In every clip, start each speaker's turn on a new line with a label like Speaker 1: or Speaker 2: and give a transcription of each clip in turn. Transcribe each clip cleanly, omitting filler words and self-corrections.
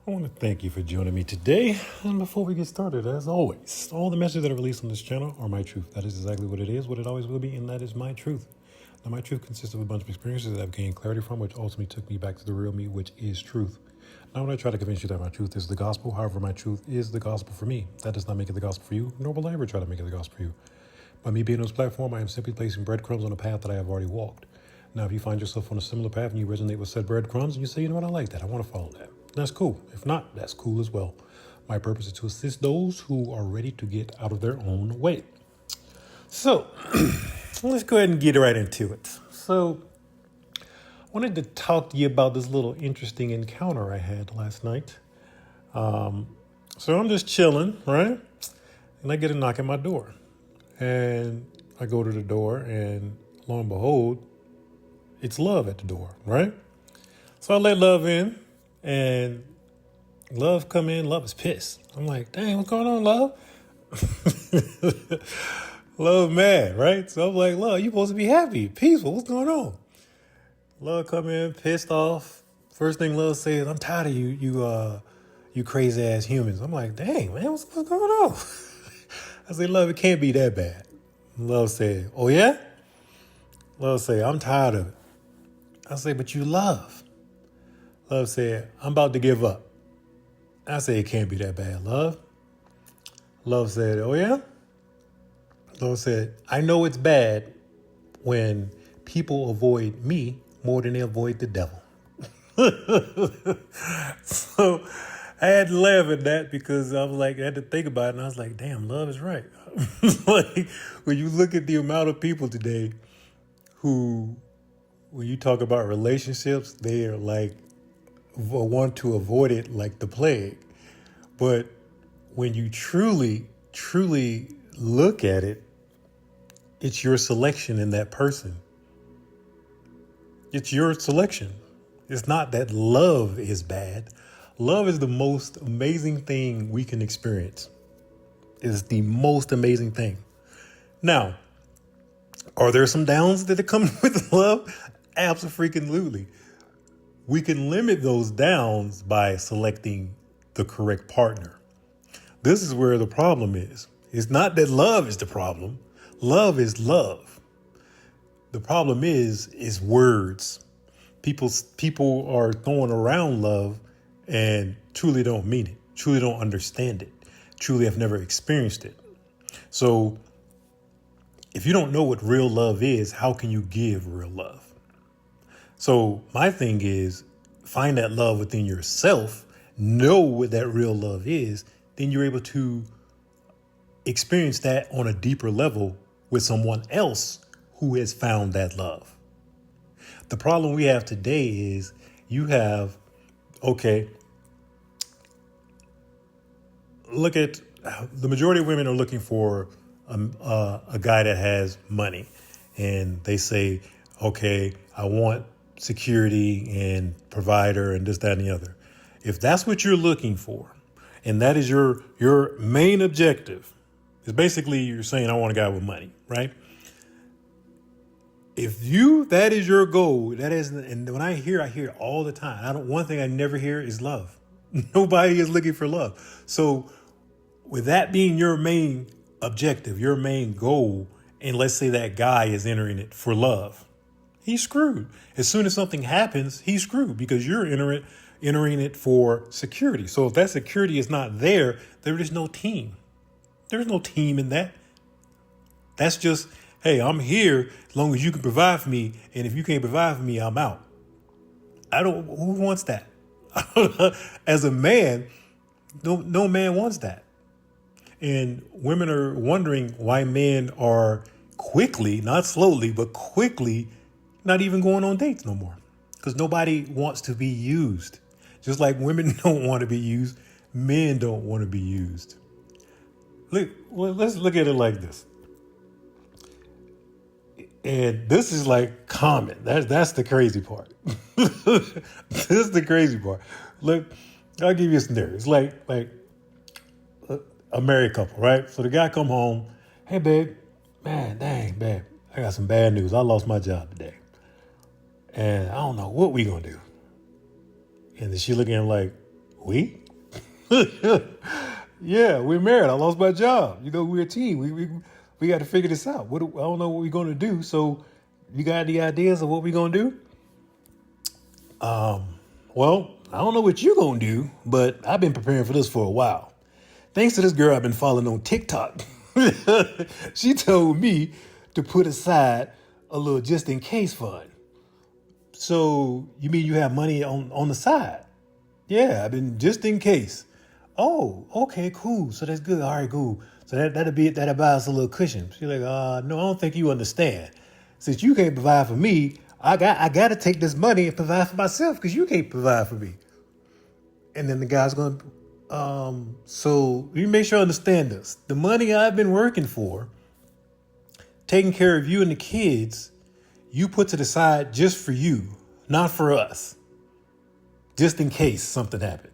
Speaker 1: I want to thank you for joining me today. And before we get started, as always, all the messages that are released on this channel are my truth. That is exactly what it is, what it always will be, and that is my truth. Now, my truth consists of a bunch of experiences that I've gained clarity from, which ultimately took me back to the real me, which is truth. Now, when I try to convince you that my truth is the gospel, however, my truth is the gospel for me. That does not make it the gospel for you, nor will I ever try to make it the gospel for you. By me being on this platform, I am simply placing breadcrumbs on a path that I have already walked. Now, if you find yourself on a similar path and you resonate with said breadcrumbs and you say, you know what, I like that, I want to follow that, that's cool. If not, that's cool as well. My purpose is to assist those who are ready to get out of their own way. So, let's go ahead and get right into it. So, I wanted to talk to you about this little interesting encounter I had last night. So I'm just chilling, right? And I get a knock at my door. And I go to the door and lo and behold, it's Love at the door, right? So I let Love in and Love come in. Love is pissed. I'm like, dang, what's going on, Love? Love mad, right? So I'm like, Love, you supposed to be happy, peaceful. What's going on? Love come in, pissed off. First thing Love says, I'm tired of you crazy ass humans. I'm like, dang, man, what's going on? I say, Love, it can't be that bad. Love said, oh yeah? Love said, I'm tired of it. I say, but you love. Love said, I'm about to give up. I say, it can't be that bad, Love. Love said, oh yeah? Love said, I know it's bad when people avoid me more than they avoid the devil. So I had to laugh at that because I was like, I had to think about it. And I was like, damn, Love is right. Like, when you look at the amount of people today who, when you talk about relationships, they are like, want to avoid it like the plague. But when you truly look at it, it's your selection in that person. It's your selection. It's not that love is bad. Love is the most amazing thing we can experience. It's the most amazing thing. Now, are there some downs that come with love? Absolutely. We can limit those downs by selecting the correct partner. This is where the problem is. It's not that love is the problem. Love is love. The problem is words. People are throwing around love and truly don't mean it, truly don't understand it, truly have never experienced it. So if you don't know what real love is, how can you give real love? So my thing is, find that love within yourself, know what that real love is, then you're able to experience that on a deeper level with someone else who has found that love. The problem we have today is you have, okay, look at the majority of women are looking for a guy that has money, and they say, okay, I want security and provider and this, that, and the other. If that's what you're looking for, and that is your main objective, is basically you're saying, I want a guy with money, right? If that is your goal, that is, and when I hear it all the time. One thing I never hear is love. Nobody is looking for love. So with that being your main objective, your main goal, and let's say that guy is entering it for love, he's screwed. As soon as something happens, he's screwed because you're entering it for security. So if that security is not there, there is no team. There's no team in that. That's just, hey, I'm here as long as you can provide for me. And if you can't provide for me, I'm out. Who wants that? As a man, no man wants that. And women are wondering why men are quickly, not slowly, but quickly, not even going on dates no more. Because nobody wants to be used. Just like women don't want to be used, men don't want to be used. Let's look at it like this. And this is like common. That's the crazy part. This is the crazy part. Look, I'll give you a scenario. It's like a married couple, right? So the guy come home, hey babe, man, dang babe, I got some bad news. I lost my job today, and I don't know what we gonna do. And then she looking at him like, We? Yeah, we're married. I lost my job. We're a team. We got to figure this out. I don't know what we're going to do. So you got any ideas of what we're going to do? Well, I don't know what you're going to do, but I've been preparing for this for a while. Thanks to this girl I've been following on TikTok. She told me to put aside a little just in case fund. So you mean you have money on the side? Yeah, I've been just in case. Oh, okay, cool. So that's good. All right, cool. So that'll buy us a little cushion. She's like, no, I don't think you understand. Since you can't provide for me, I got to take this money and provide for myself because you can't provide for me. And then the guy's going, so you make sure I understand this. The money I've been working for, taking care of you and the kids, you put to the side just for you, not for us. Just in case something happened.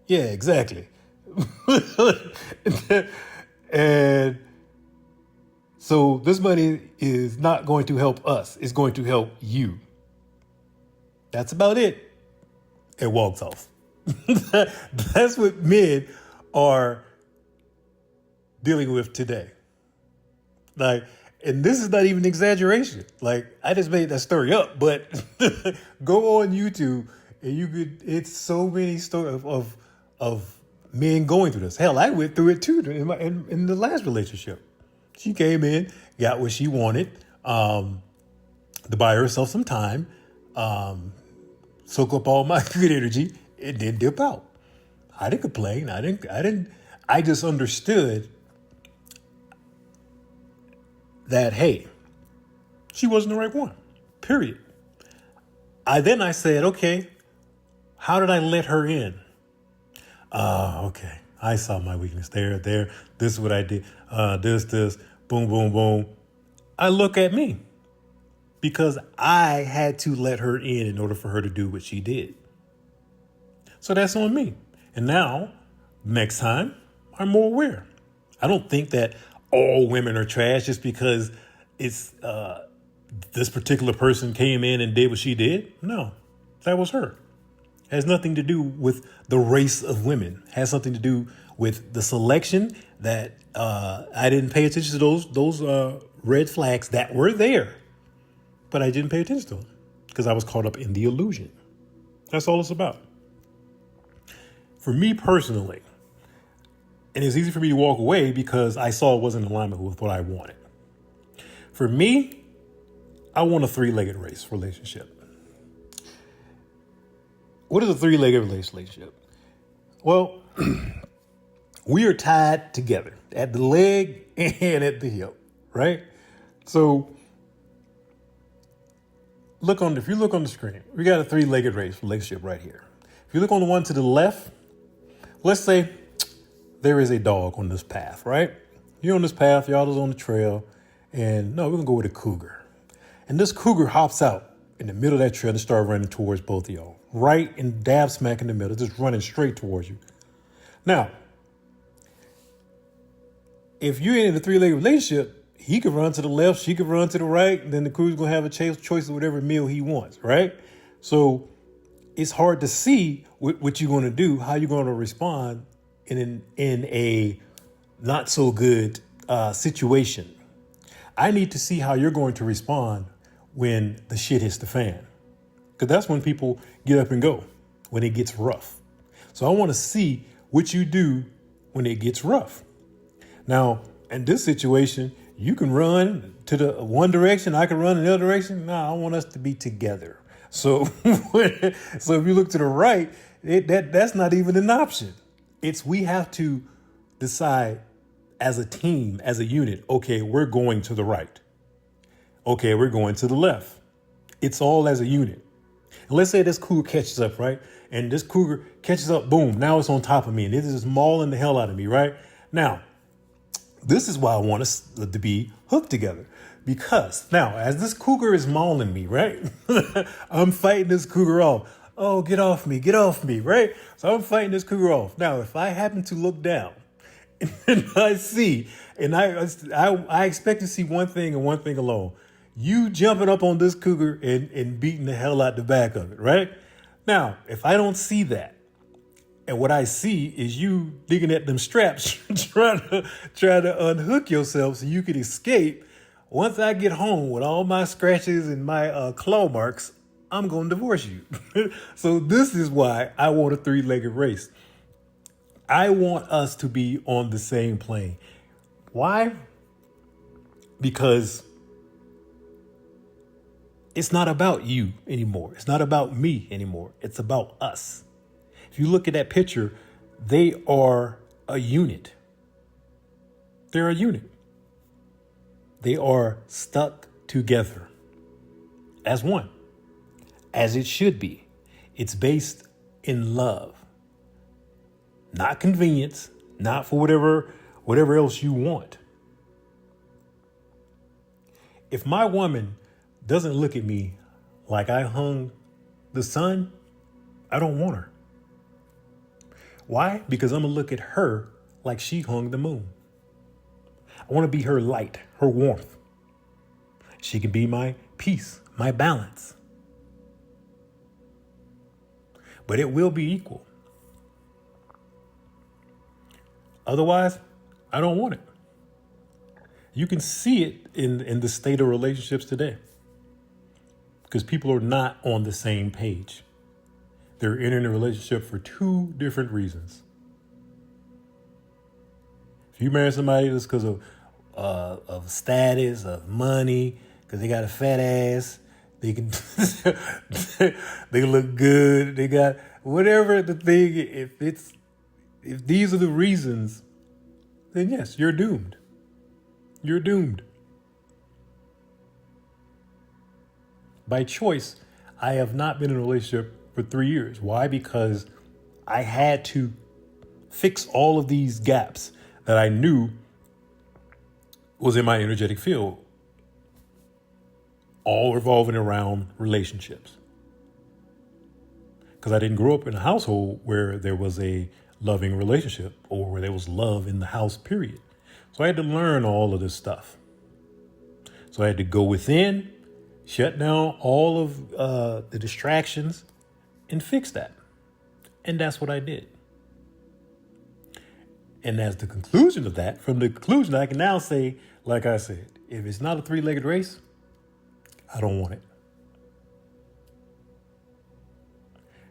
Speaker 1: Yeah, exactly. And so this money is not going to help us. It's going to help you. That's about it. It walks off. That's what men are dealing with today. And this is not even exaggeration. I just made that story up, but go on YouTube and it's so many stories of men going through this. Hell, I went through it too in the last relationship. She came in, got what she wanted, to buy herself some time, soak up all my good energy, and then dip out. I didn't complain. I just understood that, hey, she wasn't the right one, period. I said, okay, how did I let her in? Okay, I saw my weakness there, this is what I did, this, boom, boom, boom. I look at me because I had to let her in order for her to do what she did. So that's on me. And now, next time, I'm more aware. I don't think that all women are trash just because it's this particular person came in and did what she did. No, that was her. It has nothing to do with the race of women. It has something to do with the selection that I didn't pay attention to those red flags that were there, but I didn't pay attention to them because I was caught up in the illusion. That's all it's about. For me personally, and it's easy for me to walk away because I saw it wasn't in alignment with what I wanted. For me, I want a three-legged race relationship. What is a three-legged relationship? Well, we are tied together at the leg and at the hip, right? So if you look on the screen, we got a three-legged race relationship right here. If you look on the one to the left, let's say there is a dog on this path, right? You're on this path, y'all is on the trail, and no, we're gonna go with a cougar. And this cougar hops out in the middle of that trail and start running towards both of y'all. Right and dab smack in the middle, just running straight towards you. Now, if you're in a three-legged relationship, he could run to the left, she could run to the right, and then the cougar's gonna have a choice of whatever meal he wants, right? So it's hard to see what you're gonna do, how you're gonna respond in a not so good situation. I need to see how you're going to respond when the shit hits the fan. Because that's when people get up and go, when it gets rough. So I want to see what you do when it gets rough. Now, in this situation, you can run to the one direction, I can run in the other direction. No, I want us to be together. So, so if you look to the right, that's not even an option. We have to decide as a team, as a unit, okay, we're going to the right. Okay, we're going to the left. It's all as a unit. And let's say this cougar catches up, right? And this cougar catches up, boom, now it's on top of me. And it is just mauling the hell out of me, right? Now, this is why I want us to be hooked together. Because now, as this cougar is mauling me, right? I'm fighting this cougar off. Oh, get off me, right? So I'm fighting this cougar off. Now, if I happen to look down and I see, and I expect to see one thing and one thing alone, you jumping up on this cougar and beating the hell out the back of it, right? Now, if I don't see that, And what I see is you digging at them straps, trying to unhook yourself so you can escape. Once I get home with all my scratches and my claw marks, I'm going to divorce you. So this is why I want a three-legged race. I want us to be on the same plane. Why? Because it's not about you anymore. It's not about me anymore. It's about us. If you look at that picture, they are a unit. They're a unit. They are stuck together as one, as it should be. It's based in love, not convenience, not for whatever else you want. If my woman doesn't look at me like I hung the sun, I don't want her. Why? Because I'm going to look at her like she hung the moon. I want to be her light, her warmth. She can be my peace, my balance. But it will be equal. Otherwise, I don't want it. You can see it in the state of relationships today. Because people are not on the same page. They're entering a relationship for two different reasons. If you marry somebody just because of status, of money, because they got a fat ass, they can they look good, they got whatever the thing. If these are the reasons, then yes, you're doomed. You're doomed. By choice, I have not been in a relationship for 3 years. Why? Because I had to fix all of these gaps that I knew was in my energetic field, all revolving around relationships. Because I didn't grow up in a household where there was a loving relationship or where there was love in the house, period. So I had to learn all of this stuff. So I had to go within, shut down all of the distractions, and fix that. And that's what I did. And as the conclusion of that, from the conclusion, I can now say, like I said, if it's not a three-legged race, I don't want it.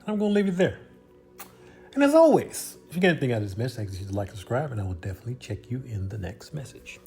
Speaker 1: And I'm going to leave it there. And as always, if you get anything out of this message, I you like, subscribe, and I will definitely check you in the next message.